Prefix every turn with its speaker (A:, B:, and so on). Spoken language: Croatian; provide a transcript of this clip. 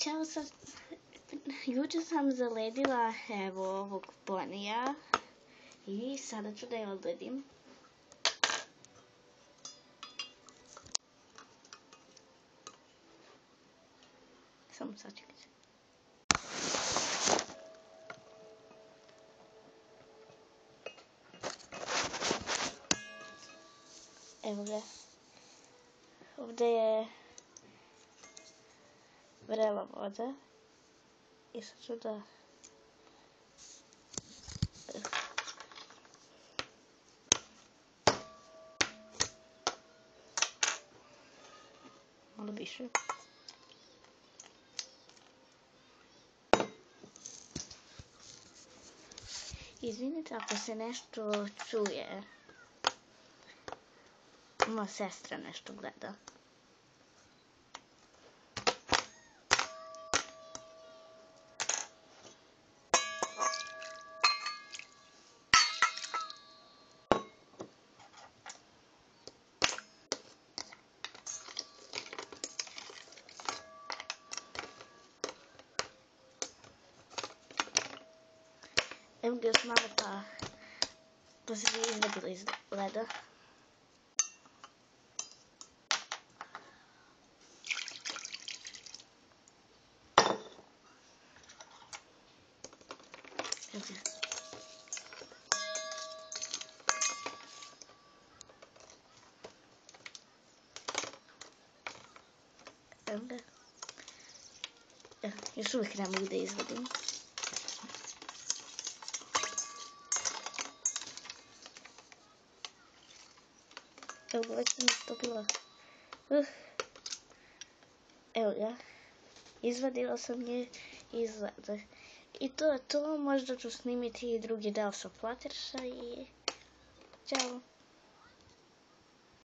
A: Ćao, jučer sam zaledila evo ovog ponija i sada ću da je odledim. Samo sačekajte. Evo ga. Ovdje je vrela voda i sad ću da malo više. Izvinite ako se nešto čuje. Moja sestra nešto gleda. Evo ga još malo pa se bi izvadila iz leda. Evo ga. Evo ga. Još uvijek ne mogu da izvadim. Evo ga, već sam istopila. Evo ga. Izvadila sam je iz leda. I to je to, možda ću snimiti i drugi deo sa Fluttersha i... Ćao!